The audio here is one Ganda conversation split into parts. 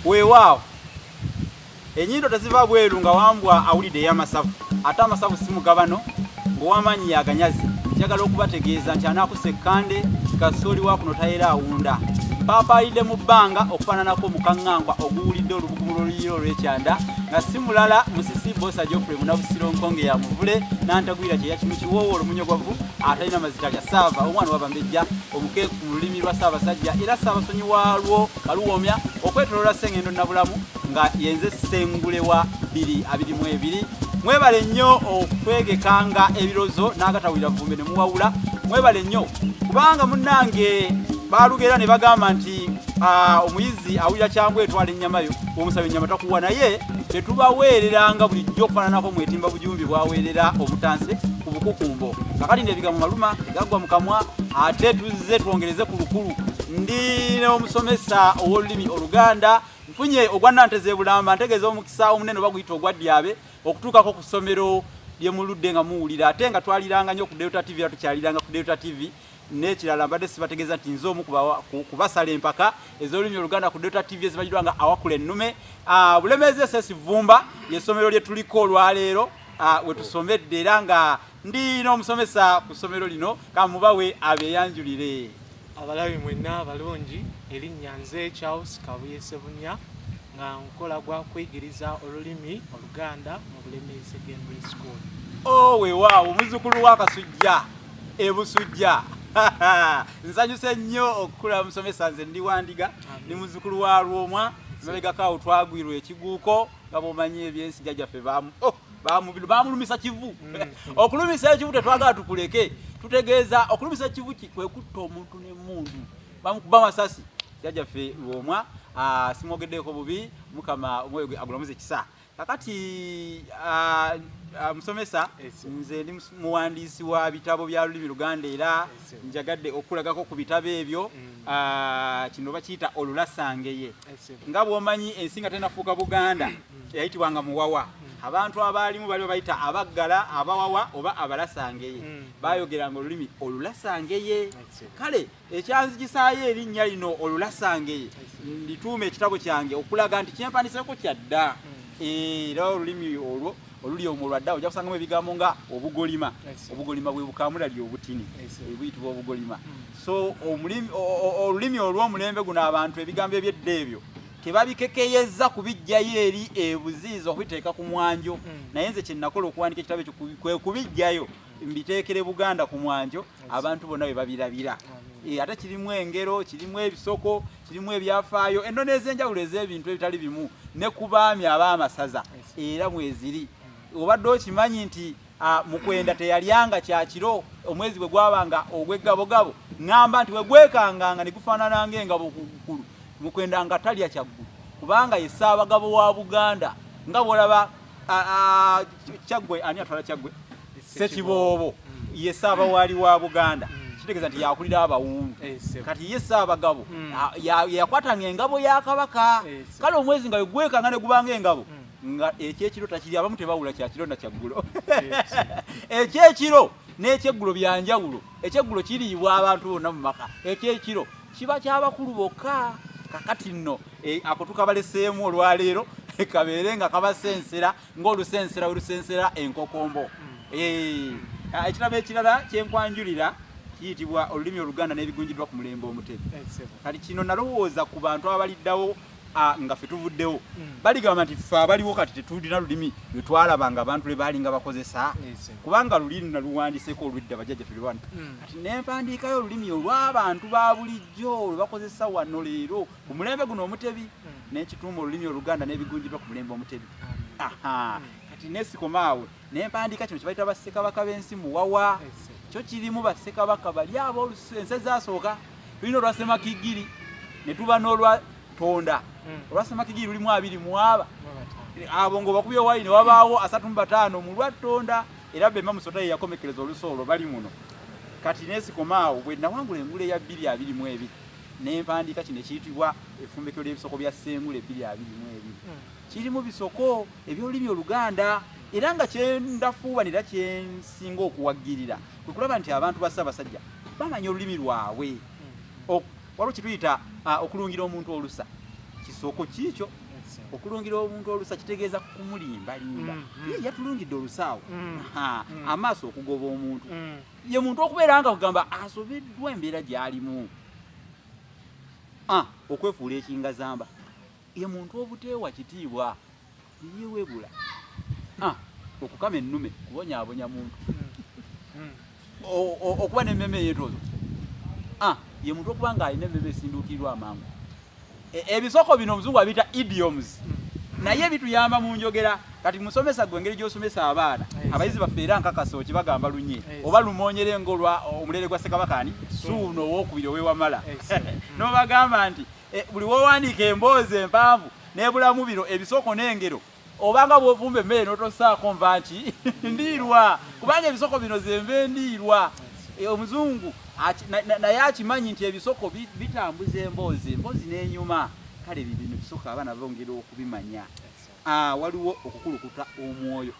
weewaawo enyindo teziva bweru nga wambwa awulidde ey'amasavu ate amasavu si mugabano ng'ow'amaanyi yaganyaze njagala okubategeeza nti anaakuse ekkande kasooli wa kuno tayera awunda mpaapaalidde mu bbanga okufaananako mukaŋŋankwa oguwulidde olubugumu lw'oluyiro olw'ekyanda nga si mulala musisi bosa Geoffrey Munnabusiro nkonge ya muvule n'antagwira kye yakimu kiwoowo olumunyogovu atalina mazita lya saava omwana w'abambejja omukenkufu mu lulimi lwa ssaabasajja era ssaabasonyi waalwo kaluwoomya okwetoloola ssengendo nabulamu nga yenze ssengule wa 222 mwebale nnyo okwegekanga ebirozo n'agatawulira Vvumba ne muwawula mwebale nnyo kubanga munnange baalugera ne bagamba nti omuyizi awulira kyangwa etwala ennyamayo omusaba ennyama takuwa naye tetubaweereranga bulijjo okufaananako mwetimba bujumbi bwaweerera omutanse ku bukukumbo kakati ndebigambo maluma tegaggwa mu kamwa ate tuzze twongereze ku lukulu ndi n'omusomesa ow'olulimi Oluganda nfunye ogwa Nanteze Bulamba ntegeeza omukisa omunene baguyita ogwa Ddyabe okutuukako ku ssomero lye muludde nga muwulira ate nga twaliranga nnyo ku Delta TV era tukyaliranga ku Delta TV n'ekirala mbadde sibategeeza nti nze omu kubasala empaka ez'olulimi Oluganda ku Delta TV ezibajirwa nga awakula ennume Bulemeezi esesi Vvumba y'essomero lye tuliko olwaleero we tusomedde era nga ndi n'omusomesa ku ssomero lino kamubawe abeeyanjulire. Abalabi mwenna abalungi erinnya nze Charles Kabuye Sebunya nga nkola gwa kuyigiriza olulimi Oluganda mu Bulemeezi Secondary School. Weewaawo omuzukulu w'akasujja ebusujja nsanyuse nnyo okukula musomesa nze ndi Wandiga ni muzukulu wa Lwomwa mabegakaawo twagwirwa ekiguuko nga bw'omanyi ebyensi jjajjaffe baamulumisa kivu okulumisa ekivu tetwagala tukuleke tutegeeza okulumisa ekivu kwe kutta omuntu n'emmundu bamukuba masasi jjajjaffe Lwomwa simwogeddeko bubi mukama omwoyo gwe agulamuze ekisa kakati musomesa nze ndi muwandiisi wa bitabo bya lulimi Luganda era njagadde okulagako ku bitabo ebyo kino bakiyita Olulasangeye nga bw'omanyi ensi nga tenafuuka Buganda yayitibwanga Muwawa abantu abaalimu bali bayita abaggala abawawa oba abalasangeye bayogeranga olulimi Olulasangeye kale ekyanzigisaayo erinnya lino Olulasangeye ndituuma ekitabo kyange okulaga nti kyempandiseko kyadda era olulimi olwo oluli omulwadda ojja kusangamu ebigambo nga obugolima obugolima bwe bukamulali obutini buyitibwa obugolima so olulimi olw'omulembe guno abantu ebigambo ebyedda ebyo tebabikekeyeza kubijjayo eri ebuziiza okubiteeka ku mwanjo naye nze kyenakola okuwandika ekitabo ekyo kwe kubijjayo mbiteekere Buganda ku mwanjo abantu bonna bwe babirabira ate kirimu engero kirimu ebisoko kirimu ebyafaayo ennono ez'enjawulo ez'ebintu ebitali bimu ne ku baami ab'amasaza era mweziri obadde okimanyi nti mukwenda teyalyanga kyakiro omwezi bwe gwabanga ogw'eggabogabo ŋŋamba nti bwe gwekanganga ne gufaanana ng'engabo kukulu mukwenda nga talya kyaggulu kubanga ye Ssaabagabo wa Buganda nga bw'olaba Kyaggwe ani atwala Kyaggwe Ssekiboobo ye Ssaabawaali wa Buganda kitegeeza nti yakulira abawungu kati ye Ssaabagabo yakwatanga engabo ya Kabaka kale omwezi nga gwekanga ne gubanga engabo nga ekyekiro takiri abamu tebawula kyakiro na kyaggulo ekyekiro n'ekyeggulo byanjawulo ekyeggulo kiriibwa abantu bonna mu maka ekyekiro kiba ky'abakulu bokka kakati nno ako tukabaleseemu olwaleero kabeere nga kabasensera ng'olusensera welusensera enkokombo ekirabo ekirala kyenkwanjulira kiyitibwa olulimi Oluganda n'ebigunjiddwa ku mulembe Omutebi kati kino nalowooza ku bantu abaliddawo nga ffe tuvuddewo baligamba nti ffe abaliwo kati tetulina lulimi lwe twalabanga abantu lwe baalinga bakozesa kubanga lulimi naluwandiseeko olwedda bajjajjaffe lwe bano kati nempandiikayo olulimi olw'abantu ba bulijjo lwe bakozesa wano leero ku mulembe guno Omutebi n'ekituuma olulimi Oluganda n'ebigunjiddwa ku mulembe Omutebi kati nesikomaawe nempandiika kino kye bayita bassekabaka b'ensi Muwawa kyo kirimu bassekabaka bali ab'ensi ezaasooka tulina olwa Ssemakigiri ne tuba n'olwa Tonda olwa Ssemakigiri lulimu 2 mu aba abo ngo bakubye wali ne wabaawo 35 mu lwa Tonda era Bemba Musota ye yakomekereza olusoolo bali muno kati nesikomaawo bwe nawangula engule ya 222 n'empandiika kino ekiyitibwa effumbekero ly'ebisoko bya Ssengule 222 kirimu bisoko ebyolulimi Oluganda era nga kyendafuubanira kyensinga okuwaggirira kwe kulaba nti abantu ba Ssaabasajja bamanya olulimi lwabwe waliwo kituyita okulungira omuntu olusa ekisoko kiikyo okulungira omuntu olusa kitegeeza kumulimbalimba yatulungidde olusaawo amaaso okugoba omuntu ye muntu okubeera nga kugamba asobeddwa embeera gy'alimu okwefuula ekingazamba ye muntu obuteewa kitiibwa yeewebula okukama ennume kubonyaabonya muntu okuba n'emmeme ey'entoozo ye muntu okuba ng'alina emmeme esinduukirirwa amangu ebisoko bino omuzungu abiyita idioms naye bituyamba mu njogera kati musomesa gwe engeri gy'osomesa abaana abayizi baffe era nkakasa okibagamba lunye oba lumonyere ngolwa omulere gwa Ssekabakani suuno owookubiri ow'ewamala n'obagamba nti buli wowandiika emboozi empanvu n'ebulamu bino ebisoko n'engero obanga bw'ovumba emmere n'otosaako nva nti ndiirwa kubanga ebisoko bino zenva endiirwa omuzungu naye akimanyi nti ebisoko bitambuza emboozi n'enyuma kale bino ebisoko abaana bongera okubimanya waliwo okukulukuta omwoyo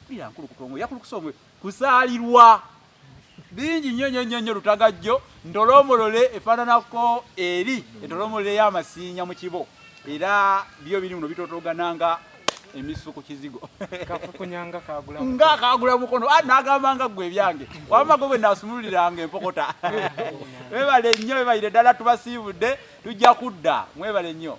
bira nkulukuta omwoyo yakulukusa omwoyo kusaalirwa bingi nnyo lutagajjo ntolomolole efaananako eri entolomolole y'amasiinya mu kibo era byo biri muno bitotogananga emisu ku kizigo kafukunyanga nga kagula mukono n'agamba nga gwe ebyange wamma gwe bwe naasumululiranga empokota mwebale nnyo webalire ddala tubasiibudde tujja kudda mwebale nnyo